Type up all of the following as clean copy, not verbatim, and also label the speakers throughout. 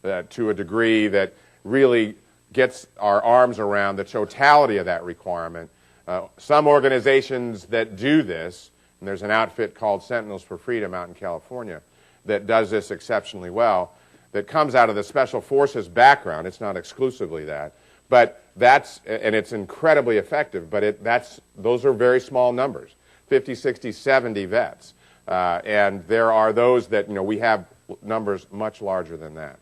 Speaker 1: to a degree that really gets our arms around the totality of that requirement. Some organizations that do this, and there's an outfit called Sentinels for Freedom out in California that does this exceptionally well, that comes out of the Special Forces background. It's not exclusively that, but and it's incredibly effective, but those are very small numbers, 50, 60, 70 vets. And there are those that, we have numbers much larger than that.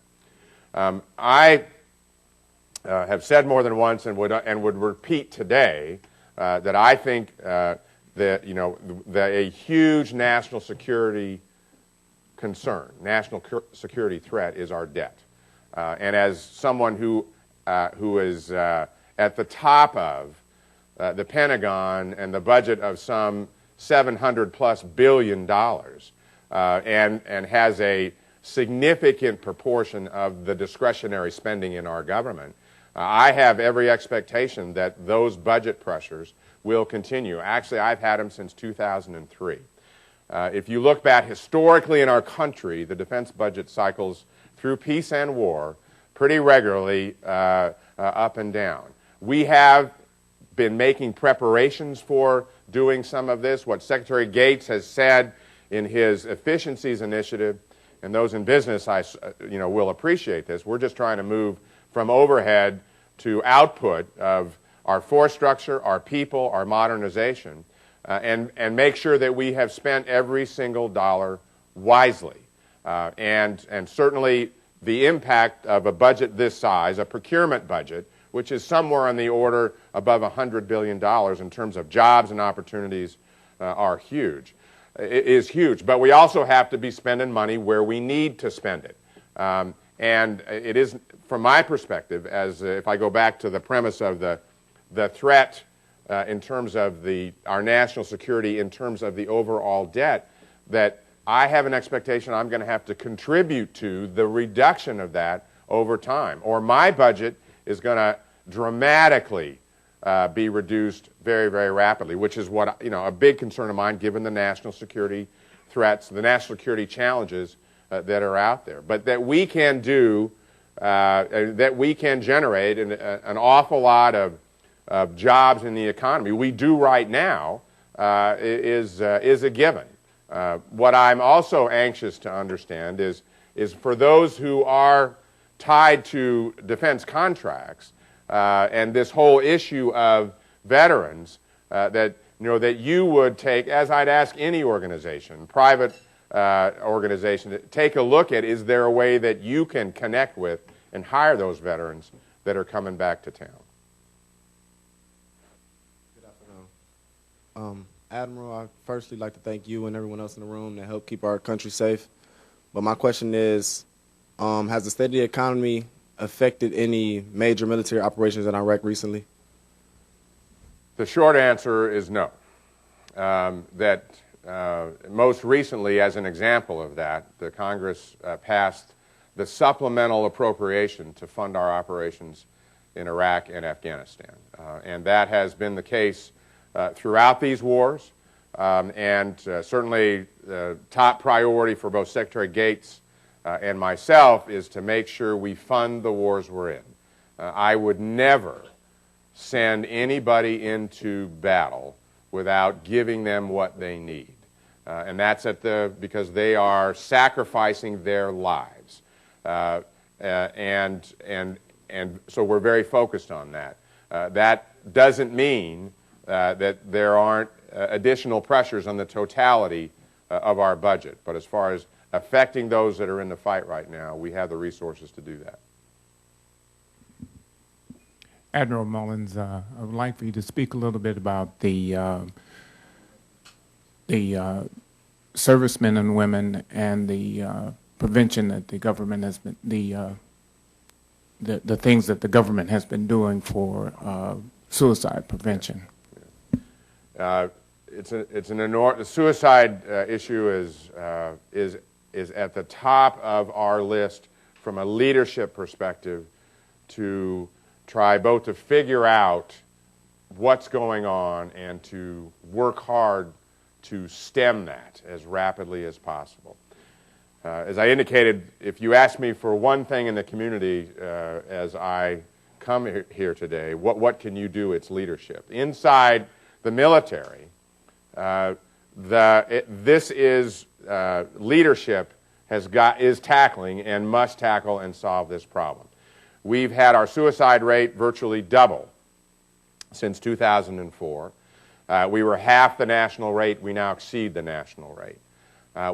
Speaker 1: I have said more than once and would repeat today that I think that a huge national security concern, national security threat is our debt. And as someone who is at the top of the Pentagon and the budget of some $700+ billion and has a significant proportion of the discretionary spending in our government, I have every expectation that those budget pressures will continue. Actually, I've had them since 2003. If you look back historically in our country, the defense budget cycles through peace and war pretty regularly up and down. We have been making preparations for doing some of this. What Secretary Gates has said in his efficiencies initiative, and those in business will appreciate this. We're just trying to move from overhead to output of our force structure, our people, our modernization, and make sure that we have spent every single dollar wisely. And certainly the impact of a budget this size, a procurement budget, which is somewhere on the order above $100 billion in terms of jobs and opportunities, is huge. But we also have to be spending money where we need to spend it. And it is, from my perspective, as if I go back to the premise of the threat in terms of our national security, in terms of the overall debt, that I have an expectation I'm going to have to contribute to the reduction of that over time, or my budget is going to dramatically be reduced very, very rapidly, which is what a big concern of mine, given the national security threats, the national security challenges that are out there. But that we can do, that we can generate an awful lot of jobs in the economy. We do right now is a given. What I'm also anxious to understand is for those who are tied to defense contracts and this whole issue of veterans, that you would take, as I'd ask any organization, private organization, to take a look at, is there a way that you can connect with and hire those veterans that are coming back to town?
Speaker 2: Good afternoon. Admiral, I'd firstly like to thank you and everyone else in the room that helped keep our country safe. But my question is, has the state of the economy affected any major military operations in Iraq recently?
Speaker 1: The short answer is no. Most recently, as an example of that, the Congress passed the supplemental appropriation to fund our operations in Iraq and Afghanistan. And that has been the case throughout these wars, and certainly the top priority for both Secretary Gates and myself is to make sure we fund the wars we're in. I would never send anybody into battle without giving them what they need. And that's because they are sacrificing their lives. And so we're very focused on that. That doesn't mean that there aren't additional pressures on the totality of our budget. But as far as affecting those that are in the fight right now, we have the resources to do that.
Speaker 3: Admiral Mullins, I would like for you to speak a little bit about the servicemen and women and the prevention that the government has been, the things that the government has been doing for suicide prevention.
Speaker 1: The suicide issue is at the top of our list from a leadership perspective, to try both to figure out what's going on and to work hard to stem that as rapidly as possible. As I indicated, if you ask me for one thing in the community as I come here today, what can you do? It's leadership. Inside the military, leadership is tackling and must tackle and solve this problem. We've had our suicide rate virtually double since 2004. We were half the national rate. We now exceed the national rate.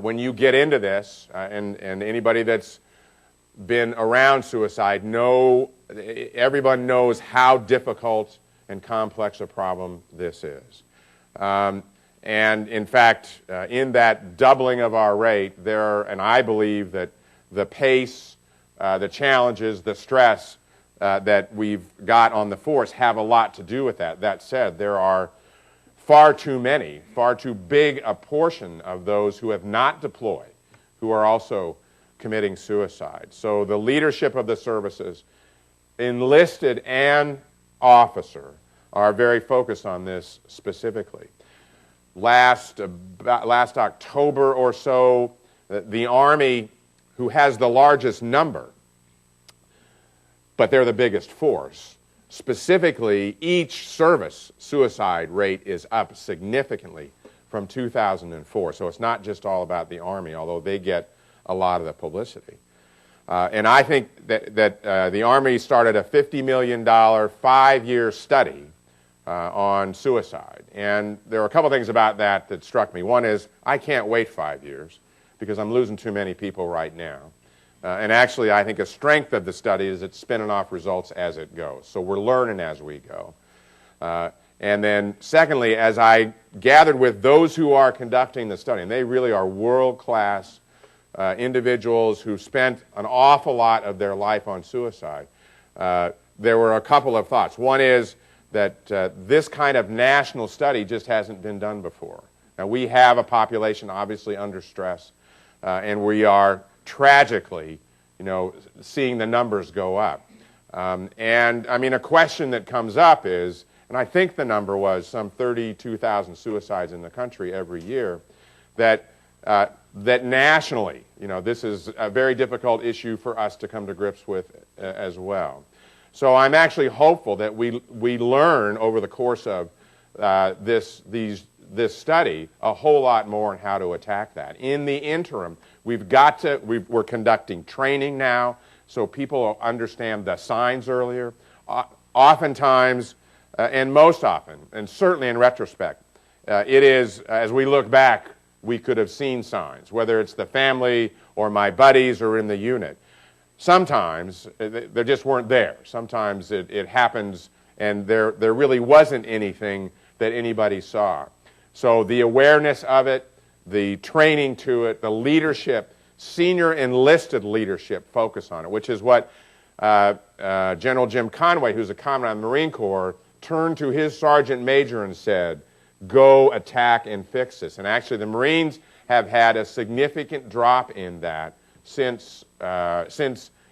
Speaker 1: When you get into this, and anybody that's been around suicide, everyone knows how difficult and complex a problem this is. And in fact, in that doubling of our rate, and I believe that the pace, the challenges, the stress that we've got on the force have a lot to do with that. That said, there are far too big a portion of those who have not deployed who are also committing suicide. So the leadership of the services, enlisted and officer, are very focused on this specifically. Last October or so, the Army, who has the largest number, but they're the biggest force, specifically each service suicide rate is up significantly from 2004. So it's not just all about the Army, although they get a lot of the publicity. And I think that the Army started a $50 million 5-year study on suicide. And there are a couple things about that struck me. One is, I can't wait 5 years because I'm losing too many people right now. And actually, I think a strength of the study is it's spinning off results as it goes. So we're learning as we go. And then secondly, as I gathered with those who are conducting the study, and they really are world-class individuals who spent an awful lot of their life on suicide, there were a couple of thoughts. One is that this kind of national study just hasn't been done before. Now, we have a population obviously under stress, and we are tragically, seeing the numbers go up. And I mean, a question that comes up is, and I think the number was some 32,000 suicides in the country every year, that nationally, this is a very difficult issue for us to come to grips with as well. So I'm actually hopeful that we learn over the course of this study a whole lot more on how to attack that. In the interim, we're conducting training now so people understand the signs earlier. Oftentimes, and most often, and certainly in retrospect, it is, as we look back, we could have seen signs, whether it's the family or my buddies or in the unit. Sometimes they just weren't there. Sometimes it happens and there really wasn't anything that anybody saw. So the awareness of it, the training to it, the leadership, senior enlisted leadership focus on it, which is what General Jim Conway, who's a comrade in the Marine Corps, turned to his sergeant major and said, go attack and fix this. And actually the Marines have had a significant drop in that since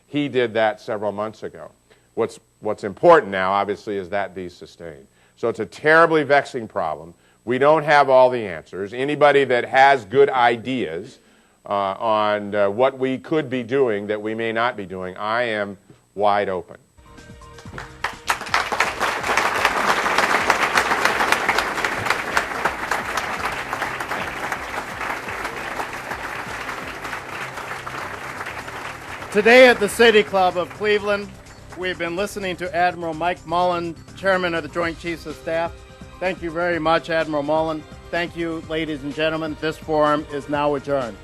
Speaker 1: he did that several months ago. What's important now, obviously, is that be sustained. So it's a terribly vexing problem. We don't have all the answers. Anybody that has good ideas on what we could be doing that we may not be doing, I am wide open.
Speaker 4: Today at the City Club of Cleveland, we've been listening to Admiral Mike Mullen, Chairman of the Joint Chiefs of Staff. Thank you very much, Admiral Mullen. Thank you, ladies and gentlemen. This forum is now adjourned.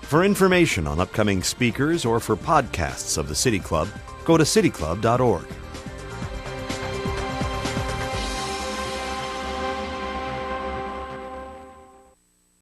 Speaker 5: For information on upcoming speakers or for podcasts of the City Club, go to cityclub.org.